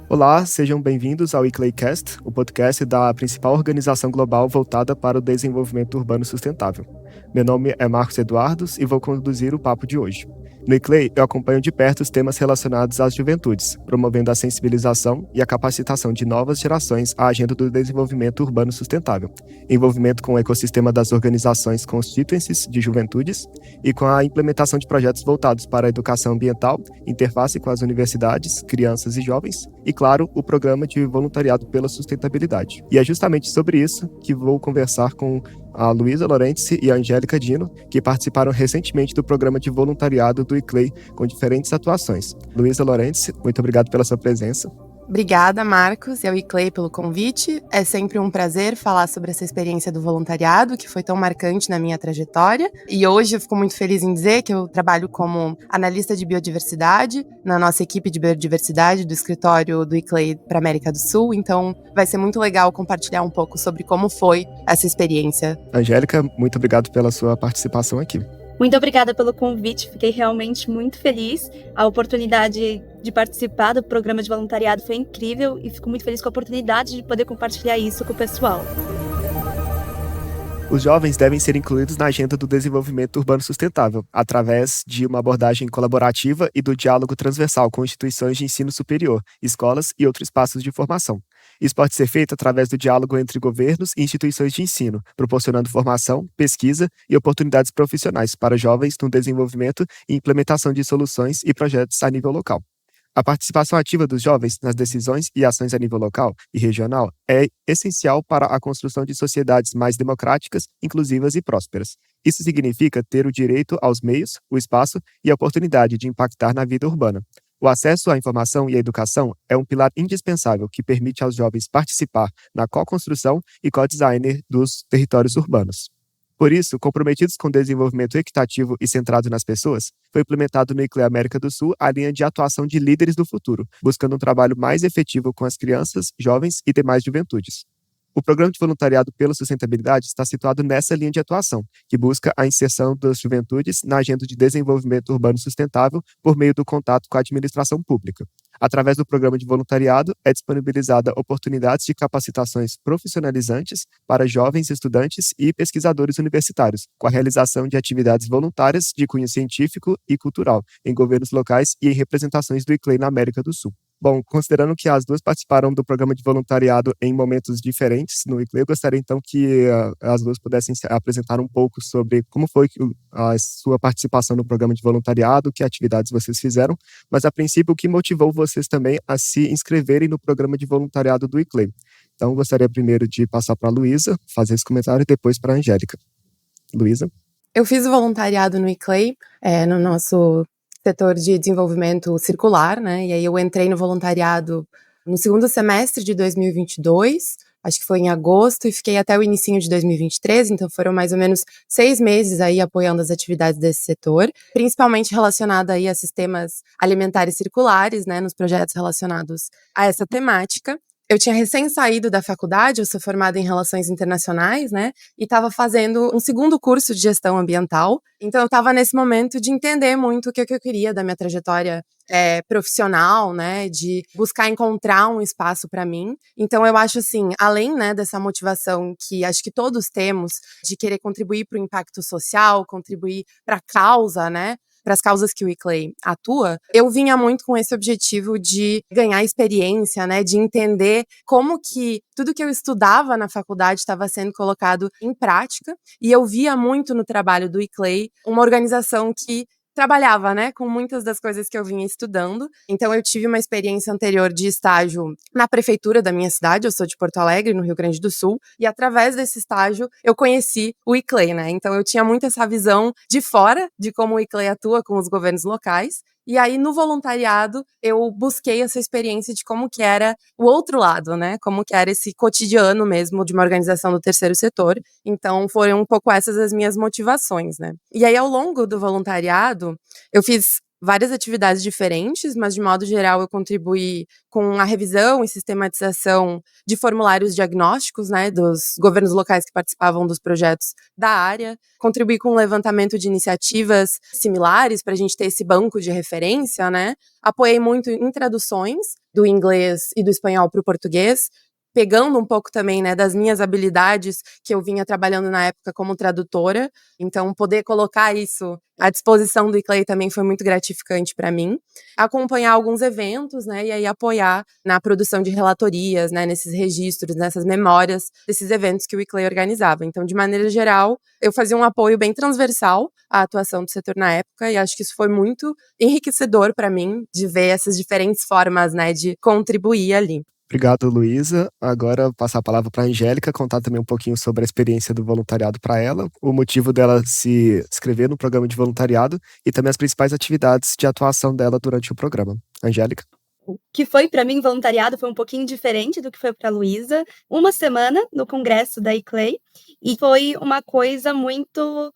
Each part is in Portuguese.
Olá, sejam bem-vindos ao ICLEIcast, o podcast da principal organização global voltada para o desenvolvimento urbano sustentável. Meu nome é Marcos Eduardos e vou conduzir o papo de hoje. No ICLEI, eu acompanho de perto os temas relacionados às juventudes, promovendo a sensibilização e a capacitação de novas gerações à agenda do desenvolvimento urbano sustentável, envolvimento com o ecossistema das organizações constituencies de juventudes e com a implementação de projetos voltados para a educação ambiental, interface com as universidades, crianças e jovens, e, claro, o programa de voluntariado pela sustentabilidade. E é justamente sobre isso que vou conversar com a Luísa Lorentz e a Angélica Dino, que participaram recentemente do programa de voluntariado do ICLEI com diferentes atuações. Luísa Lorentz, muito obrigado pela sua presença. Obrigada, Marcos, e ao ICLEI pelo convite. É sempre um prazer falar sobre essa experiência do voluntariado, que foi tão marcante na minha trajetória. E hoje eu fico muito feliz em dizer que eu trabalho como analista de biodiversidade na nossa equipe de biodiversidade do escritório do ICLEI para a América do Sul. Então, vai ser muito legal compartilhar um pouco sobre como foi essa experiência. Angélica, muito obrigado pela sua participação aqui. Muito obrigada pelo convite, fiquei realmente muito feliz. A oportunidade de participar do programa de voluntariado foi incrível e fico muito feliz com a oportunidade de poder compartilhar isso com o pessoal. Os jovens devem ser incluídos na agenda do desenvolvimento urbano sustentável, através de uma abordagem colaborativa e do diálogo transversal com instituições de ensino superior, escolas e outros espaços de formação. Isso pode ser feito através do diálogo entre governos e instituições de ensino, proporcionando formação, pesquisa e oportunidades profissionais para jovens no desenvolvimento e implementação de soluções e projetos a nível local. A participação ativa dos jovens nas decisões e ações a nível local e regional é essencial para a construção de sociedades mais democráticas, inclusivas e prósperas. Isso significa ter o direito aos meios, o espaço e a oportunidade de impactar na vida urbana. O acesso à informação e à educação é um pilar indispensável que permite aos jovens participar na co-construção e co-design dos territórios urbanos. Por isso, comprometidos com o desenvolvimento equitativo e centrado nas pessoas, foi implementado no ICLEI América do Sul a linha de atuação de líderes do futuro, buscando um trabalho mais efetivo com as crianças, jovens e demais juventudes. O Programa de Voluntariado pela Sustentabilidade está situado nessa linha de atuação, que busca a inserção das juventudes na agenda de desenvolvimento urbano sustentável por meio do contato com a administração pública. Através do Programa de Voluntariado, é disponibilizada oportunidades de capacitações profissionalizantes para jovens estudantes e pesquisadores universitários, com a realização de atividades voluntárias de cunho científico e cultural em governos locais e em representações do ICLEI na América do Sul. Bom, considerando que as duas participaram do programa de voluntariado em momentos diferentes no ICLEI, eu gostaria então que as duas pudessem apresentar um pouco sobre como foi a sua participação no programa de voluntariado, que atividades vocês fizeram, mas a princípio o que motivou vocês também a se inscreverem no programa de voluntariado do ICLEI. Então, eu gostaria primeiro de passar para a Luísa, fazer esse comentário, e depois para a Angélica. Luísa? Eu fiz o voluntariado no ICLEI, no nosso setor de desenvolvimento circular, né? E aí eu entrei no voluntariado no segundo semestre de 2022, acho que foi em agosto, e fiquei até o inicinho de 2023, então foram mais ou menos 6 meses aí apoiando as atividades desse setor, principalmente relacionada aí a sistemas alimentares circulares, né? Nos projetos relacionados a essa temática. Eu tinha recém saído da faculdade, eu sou formada em Relações Internacionais, né, e estava fazendo um segundo curso de Gestão Ambiental, então eu estava nesse momento de entender muito o que eu queria da minha trajetória profissional, né, de buscar encontrar um espaço para mim. Então eu acho assim, além, né, dessa motivação que acho que todos temos de querer contribuir para o impacto social, contribuir para a causa, né, para as causas que o ICLEI atua, eu vinha muito com esse objetivo de ganhar experiência, né, de entender como que tudo que eu estudava na faculdade estava sendo colocado em prática, e eu via muito no trabalho do ICLEI uma organização que trabalhava, né, com muitas das coisas que eu vinha estudando. Então eu tive uma experiência anterior de estágio na prefeitura da minha cidade, eu sou de Porto Alegre, no Rio Grande do Sul, e através desse estágio eu conheci o ICLEI, né? Então eu tinha muito essa visão de fora de como o ICLEI atua com os governos locais. E aí, no voluntariado, eu busquei essa experiência de como que era o outro lado, né? Como que era esse cotidiano mesmo de uma organização do terceiro setor. Então, foram um pouco essas as minhas motivações, né? E aí, ao longo do voluntariado, eu fiz várias atividades diferentes, mas de modo geral eu contribuí com a revisão e sistematização de formulários diagnósticos, né, dos governos locais que participavam dos projetos da área, contribuí com o levantamento de iniciativas similares para a gente ter esse banco de referência, né, apoiei muito em traduções do inglês e do espanhol para o português, pegando um pouco também, né, das minhas habilidades que eu vinha trabalhando na época como tradutora, então poder colocar isso à disposição do ICLEI também foi muito gratificante para mim. Acompanhar alguns eventos, né, e aí apoiar na produção de relatorias, né, nesses registros, nessas memórias desses eventos que o ICLEI organizava. Então, de maneira geral, eu fazia um apoio bem transversal à atuação do setor na época e acho que isso foi muito enriquecedor para mim de ver essas diferentes formas, né, de contribuir ali. Obrigado, Luísa. Agora passar a palavra para a Angélica, contar também um pouquinho sobre a experiência do voluntariado para ela, o motivo dela se inscrever no programa de voluntariado e também as principais atividades de atuação dela durante o programa. Angélica? O que foi para mim voluntariado foi um pouquinho diferente do que foi para a Luísa. Uma semana no congresso da ICLEI e foi uma coisa muito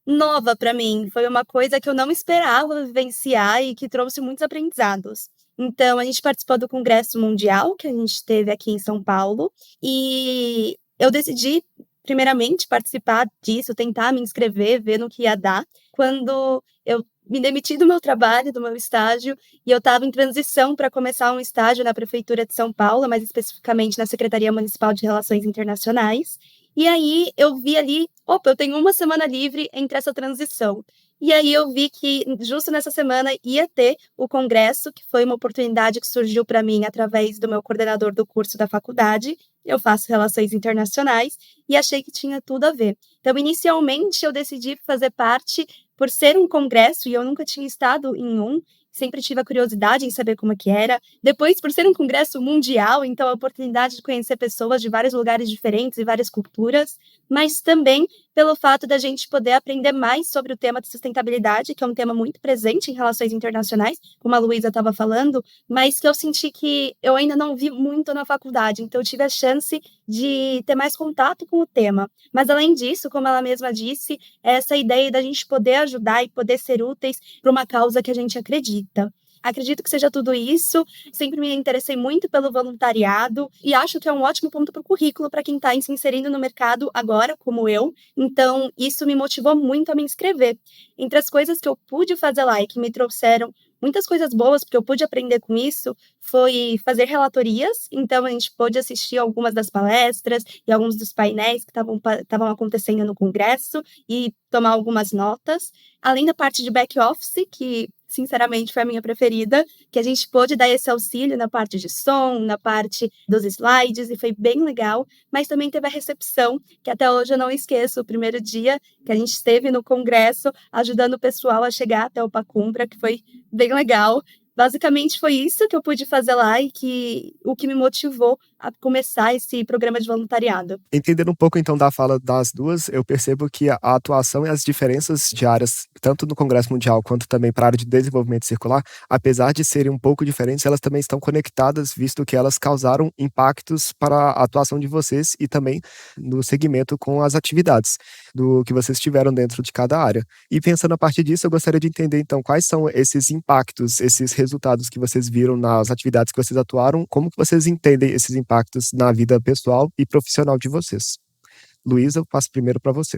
nova para mim. Foi uma coisa que eu não esperava vivenciar e que trouxe muitos aprendizados. Então, a gente participou do Congresso Mundial, que a gente teve aqui em São Paulo, e eu decidi, primeiramente, participar disso, tentar me inscrever, ver no que ia dar, quando eu me demiti do meu trabalho, do meu estágio, e eu estava em transição para começar um estágio na Prefeitura de São Paulo, mais especificamente na Secretaria Municipal de Relações Internacionais. E aí eu vi ali, opa, eu tenho uma semana livre entre essa transição. E aí eu vi que justo nessa semana ia ter o congresso, que foi uma oportunidade que surgiu para mim através do meu coordenador do curso da faculdade. Eu faço relações internacionais e achei que tinha tudo a ver. Então, inicialmente, eu decidi fazer parte por ser um congresso e eu nunca tinha estado em um. Sempre tive a curiosidade em saber como é que era. Depois, por ser um congresso mundial, então a oportunidade de conhecer pessoas de vários lugares diferentes e várias culturas, mas também pelo fato da gente poder aprender mais sobre o tema de sustentabilidade, que é um tema muito presente em relações internacionais, como a Luísa estava falando, mas que eu senti que eu ainda não vi muito na faculdade, então eu tive a chance de ter mais contato com o tema. Mas além disso, como ela mesma disse, essa ideia da gente poder ajudar e poder ser úteis para uma causa que a gente acredita. Acredito que seja tudo isso. Sempre me interessei muito pelo voluntariado e acho que é um ótimo ponto para o currículo para quem está se inserindo no mercado agora, como eu. Então, isso me motivou muito a me inscrever. Entre as coisas que eu pude fazer lá e que me trouxeram muitas coisas boas, porque eu pude aprender com isso, foi fazer relatorias. Então, a gente pôde assistir algumas das palestras e alguns dos painéis que estavam acontecendo no congresso e tomar algumas notas. Além da parte de back-office, que sinceramente foi a minha preferida, que a gente pôde dar esse auxílio na parte de som, na parte dos slides, e foi bem legal, mas também teve a recepção, que até hoje eu não esqueço, o primeiro dia que a gente esteve no congresso, ajudando o pessoal a chegar até o Pacumbra, que foi bem legal. Basicamente foi isso que eu pude fazer lá e o que me motivou a começar esse programa de voluntariado. Entendendo um pouco então da fala das duas, eu percebo que a atuação e as diferenças de áreas, tanto no Congresso Mundial quanto também para a área de desenvolvimento circular, apesar de serem um pouco diferentes, elas também estão conectadas, visto que elas causaram impactos para a atuação de vocês e também no segmento com as atividades do que vocês tiveram dentro de cada área. E pensando a partir disso, eu gostaria de entender então quais são esses impactos, esses resultados que vocês viram nas atividades que vocês atuaram, como que vocês entendem esses impactos na vida pessoal e profissional de vocês. Luísa, eu passo primeiro para você.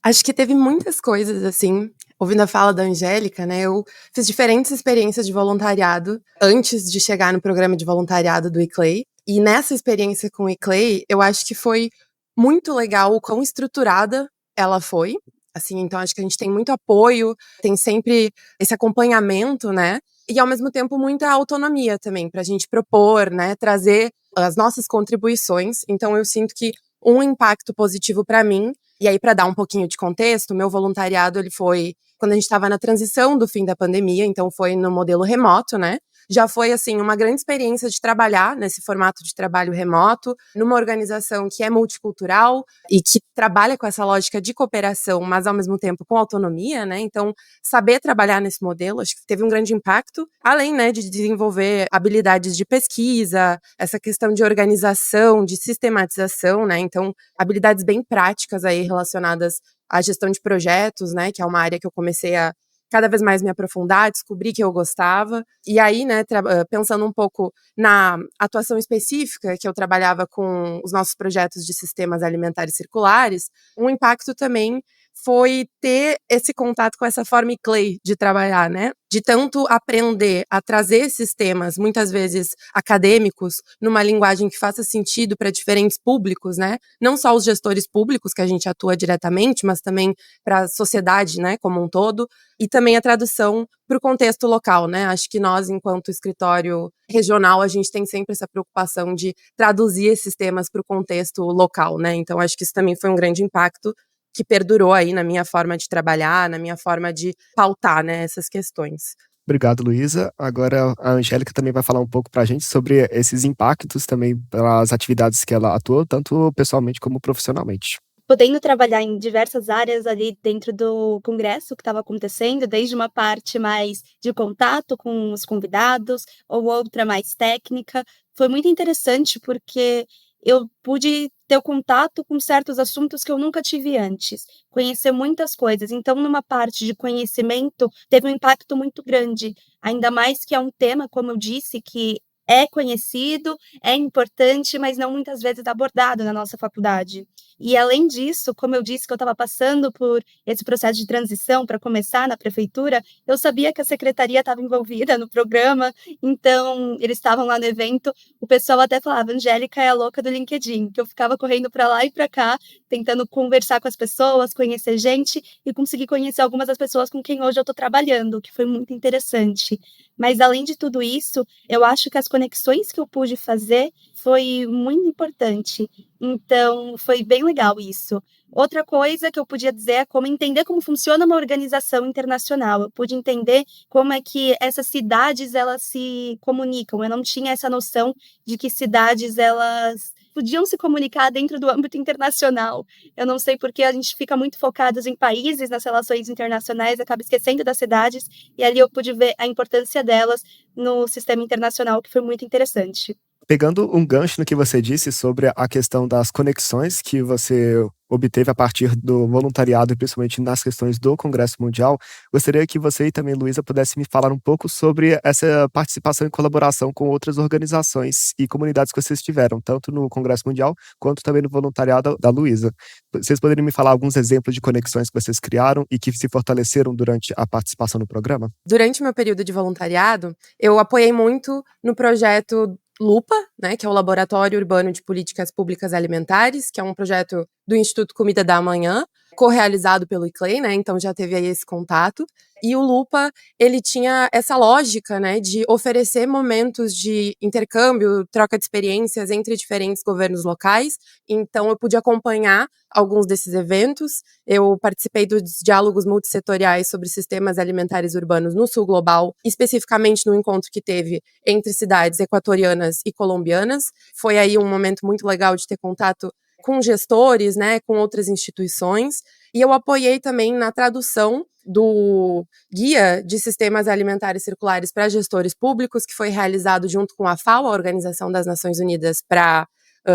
Acho que teve muitas coisas, assim, ouvindo a fala da Angélica, né, eu fiz diferentes experiências de voluntariado antes de chegar no programa de voluntariado do ICLEI, e nessa experiência com o ICLEI, eu acho que foi muito legal o quão estruturada ela foi, assim, então acho que a gente tem muito apoio, tem sempre esse acompanhamento, né, e ao mesmo tempo muita autonomia também, pra gente propor, né, trazer as nossas contribuições, então eu sinto que um impacto positivo para mim. E aí, para dar um pouquinho de contexto, o meu voluntariado ele foi quando a gente estava na transição do fim da pandemia, então foi no modelo remoto, né? Já foi, assim, uma grande experiência de trabalhar nesse formato de trabalho remoto, numa organização que é multicultural e que trabalha com essa lógica de cooperação, mas ao mesmo tempo com autonomia, né? Então, saber trabalhar nesse modelo, acho que teve um grande impacto, além, né, de desenvolver habilidades de pesquisa, essa questão de organização, de sistematização, né? Então, habilidades bem práticas aí relacionadas à gestão de projetos, né, que é uma área que eu comecei a cada vez mais me aprofundar, descobrir que eu gostava. E aí, né, pensando um pouco na atuação específica, que eu trabalhava com os nossos projetos de sistemas alimentares circulares, um impacto também foi ter esse contato com essa forma ICLEI de trabalhar, né? De tanto aprender a trazer esses temas, muitas vezes acadêmicos, numa linguagem que faça sentido para diferentes públicos, né? Não só os gestores públicos, que a gente atua diretamente, mas também para a sociedade, né, como um todo, e também a tradução para o contexto local, né? Acho que nós, enquanto escritório regional, a gente tem sempre essa preocupação de traduzir esses temas para o contexto local, né? Então, acho que isso também foi um grande impacto que perdurou aí na minha forma de trabalhar, na minha forma de pautar, né, essas questões. Obrigado, Luísa. Agora a Angélica também vai falar um pouco para a gente sobre esses impactos também pelas atividades que ela atuou, tanto pessoalmente como profissionalmente. Podendo trabalhar em diversas áreas ali dentro do congresso que estava acontecendo, desde uma parte mais de contato com os convidados, ou outra mais técnica. Foi muito interessante porque eu pude ter o contato com certos assuntos que eu nunca tive antes, conhecer muitas coisas. Então, numa parte de conhecimento, teve um impacto muito grande, ainda mais que é um tema, como eu disse, que é conhecido, é importante, mas não muitas vezes abordado na nossa faculdade. E além disso, como eu disse que eu estava passando por esse processo de transição para começar na prefeitura, eu sabia que a secretaria estava envolvida no programa, então eles estavam lá no evento, o pessoal até falava, Angélica é a louca do LinkedIn, que eu ficava correndo para lá e para cá, tentando conversar com as pessoas, conhecer gente e conseguir conhecer algumas das pessoas com quem hoje eu estou trabalhando, que foi muito interessante. Mas além de tudo isso, eu acho que as conexões que eu pude fazer foi muito importante. Então, foi bem legal isso. Outra coisa que eu podia dizer é como entender como funciona uma organização internacional. Eu pude entender como é que essas cidades elas se comunicam. Eu não tinha essa noção de que cidades elas podiam se comunicar dentro do âmbito internacional. Eu não sei porque a gente fica muito focados em países, nas relações internacionais, acaba esquecendo das cidades, e ali eu pude ver a importância delas no sistema internacional, que foi muito interessante. Pegando um gancho no que você disse sobre a questão das conexões que você obteve a partir do voluntariado e principalmente nas questões do Congresso Mundial, gostaria que você e também Luísa pudessem me falar um pouco sobre essa participação e colaboração com outras organizações e comunidades que vocês tiveram, tanto no Congresso Mundial quanto também no voluntariado da Luísa. Vocês poderiam me falar alguns exemplos de conexões que vocês criaram e que se fortaleceram durante a participação no programa? Durante o meu período de voluntariado, eu apoiei muito no projeto LUPA, né, que é o Laboratório Urbano de Políticas Públicas Alimentares, que é um projeto do Instituto Comida da Manhã, co-realizado pelo ICLEI, né, então já teve aí esse contato. E o LUPA, ele tinha essa lógica, né, de oferecer momentos de intercâmbio, troca de experiências entre diferentes governos locais. Então eu pude acompanhar alguns desses eventos. Eu participei dos diálogos multissetoriais sobre sistemas alimentares urbanos no Sul Global, especificamente no encontro que teve entre cidades equatorianas e colombianas. Foi aí um momento muito legal de ter contato com gestores, né, com outras instituições. E eu apoiei também na tradução do Guia de Sistemas Alimentares Circulares para Gestores Públicos, que foi realizado junto com a FAO, a Organização das Nações Unidas para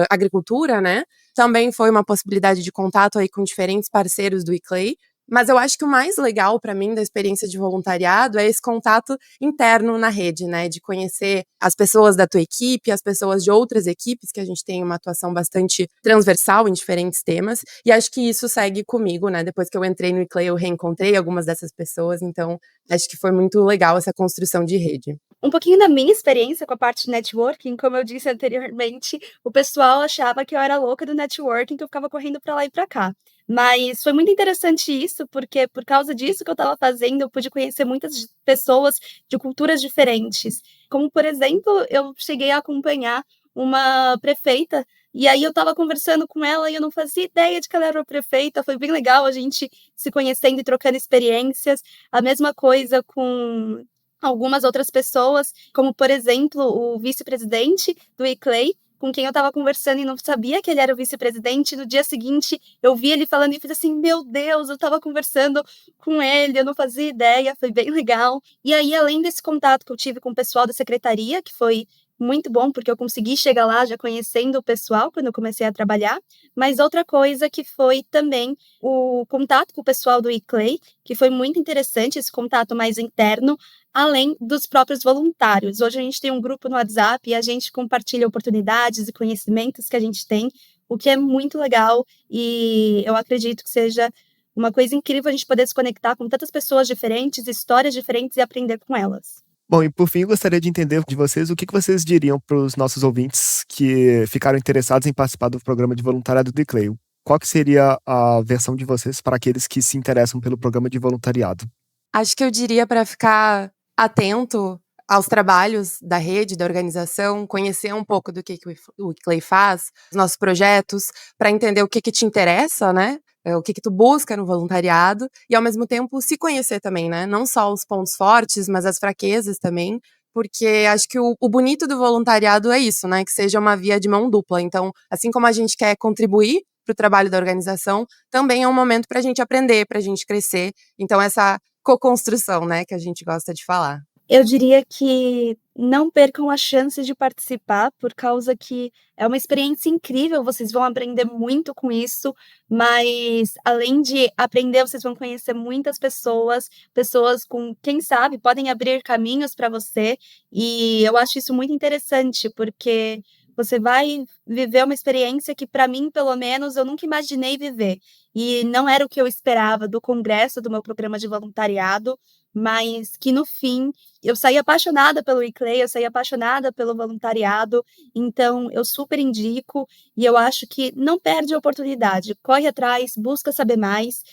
Agricultura, né? Também foi uma possibilidade de contato aí com diferentes parceiros do ICLEI. Mas eu acho que o mais legal para mim da experiência de voluntariado é esse contato interno na rede, né? De conhecer as pessoas da tua equipe, as pessoas de outras equipes, que a gente tem uma atuação bastante transversal em diferentes temas. E acho que isso segue comigo, né? Depois que eu entrei no ICLEI, eu reencontrei algumas dessas pessoas. Então, acho que foi muito legal essa construção de rede. Um pouquinho da minha experiência com a parte de networking, como eu disse anteriormente, o pessoal achava que eu era louca do networking, que eu ficava correndo para lá e para cá. Mas foi muito interessante isso, porque por causa disso que eu estava fazendo, eu pude conhecer muitas pessoas de culturas diferentes. Como, por exemplo, eu cheguei a acompanhar uma prefeita, e aí eu estava conversando com ela e eu não fazia ideia de que ela era uma prefeita. Foi bem legal a gente se conhecendo e trocando experiências. A mesma coisa com algumas outras pessoas, como, por exemplo, o vice-presidente do ICLEI, com quem eu estava conversando e não sabia que ele era o vice-presidente. No dia seguinte, eu vi ele falando e fiz assim, meu Deus, eu estava conversando com ele, eu não fazia ideia, foi bem legal. E aí, além desse contato que eu tive com o pessoal da secretaria, que foi muito bom, porque eu consegui chegar lá já conhecendo o pessoal quando eu comecei a trabalhar, mas outra coisa que foi também o contato com o pessoal do eClay, que foi muito interessante, esse contato mais interno, além dos próprios voluntários. Hoje a gente tem um grupo no WhatsApp e a gente compartilha oportunidades e conhecimentos que a gente tem, o que é muito legal e eu acredito que seja uma coisa incrível a gente poder se conectar com tantas pessoas diferentes, histórias diferentes e aprender com elas. Bom, e por fim, eu gostaria de entender de vocês o que vocês diriam para os nossos ouvintes que ficaram interessados em participar do programa de voluntariado do eClay. Qual que seria a versão de vocês para aqueles que se interessam pelo programa de voluntariado? Acho que eu diria para ficar atento aos trabalhos da rede, da organização, conhecer um pouco do que o eClay faz, os nossos projetos, para entender o que te interessa, né? O que tu busca no voluntariado e, ao mesmo tempo, se conhecer também, né? Não só os pontos fortes, mas as fraquezas também, porque acho que o bonito do voluntariado é isso, né? Que seja uma via de mão dupla. Então, assim como a gente quer contribuir para o trabalho da organização, também é um momento para a gente aprender, para a gente crescer. Então, essa co-construção, né, que a gente gosta de falar. Eu diria que não percam a chance de participar, por causa que é uma experiência incrível, vocês vão aprender muito com isso, mas além de aprender, vocês vão conhecer muitas pessoas, pessoas com, quem sabe, podem abrir caminhos para você, e eu acho isso muito interessante, porque você vai viver uma experiência que, para mim, pelo menos, eu nunca imaginei viver. E não era o que eu esperava do congresso, do meu programa de voluntariado, mas que, no fim, eu saí apaixonada pelo eClay, eu saí apaixonada pelo voluntariado, então eu super indico e eu acho que não perde a oportunidade, corre atrás, busca saber mais,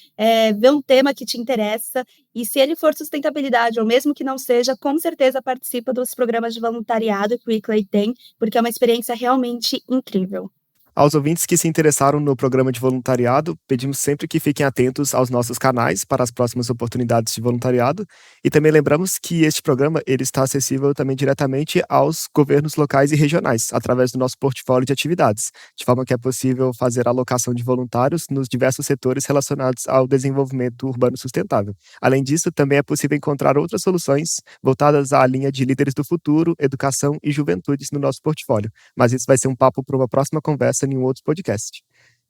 vê um tema que te interessa e se ele for sustentabilidade ou mesmo que não seja, com certeza participa dos programas de voluntariado que o eClay tem, porque é uma experiência realmente incrível. Aos ouvintes que se interessaram no programa de voluntariado, pedimos sempre que fiquem atentos aos nossos canais para as próximas oportunidades de voluntariado e também lembramos que este programa ele está acessível também diretamente aos governos locais e regionais, através do nosso portfólio de atividades, de forma que é possível fazer a alocação de voluntários nos diversos setores relacionados ao desenvolvimento urbano sustentável. Além disso, também é possível encontrar outras soluções voltadas à linha de líderes do futuro, educação e juventudes no nosso portfólio, mas isso vai ser um papo para uma próxima conversa em um outro podcast.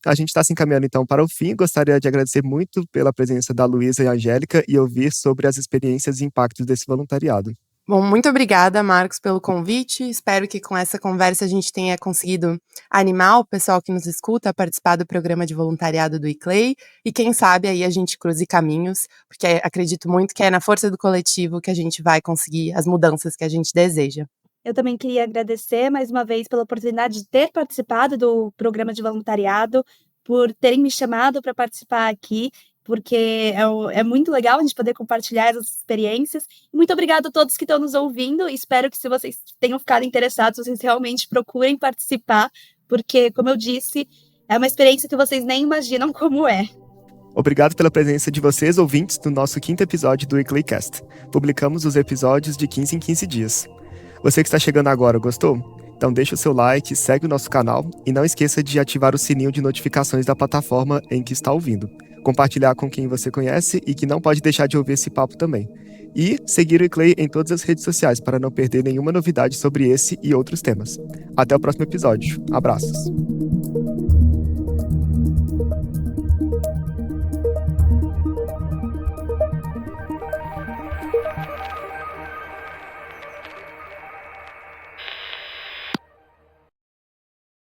A gente está se encaminhando então para o fim. Gostaria de agradecer muito pela presença da Luísa e a Angélica e ouvir sobre as experiências e impactos desse voluntariado. Bom, muito obrigada, Marcos, pelo convite. Espero que com essa conversa a gente tenha conseguido animar o pessoal que nos escuta a participar do programa de voluntariado do eClay e quem sabe aí a gente cruze caminhos, porque acredito muito que é na força do coletivo que a gente vai conseguir as mudanças que a gente deseja. Eu também queria agradecer mais uma vez pela oportunidade de ter participado do programa de voluntariado, por terem me chamado para participar aqui, porque é muito legal a gente poder compartilhar essas experiências. Muito obrigada a todos que estão nos ouvindo. Espero que, se vocês tenham ficado interessados, vocês realmente procurem participar, porque, como eu disse, é uma experiência que vocês nem imaginam como é. Obrigado pela presença de vocês, ouvintes, no nosso 5º episódio do eClaycast. Publicamos os episódios de 15 em 15 dias. Você que está chegando agora, gostou? Então deixa o seu like, segue o nosso canal e não esqueça de ativar o sininho de notificações da plataforma em que está ouvindo. Compartilhar com quem você conhece e que não pode deixar de ouvir esse papo também. E seguir o eClay em todas as redes sociais para não perder nenhuma novidade sobre esse e outros temas. Até o próximo episódio. Abraços!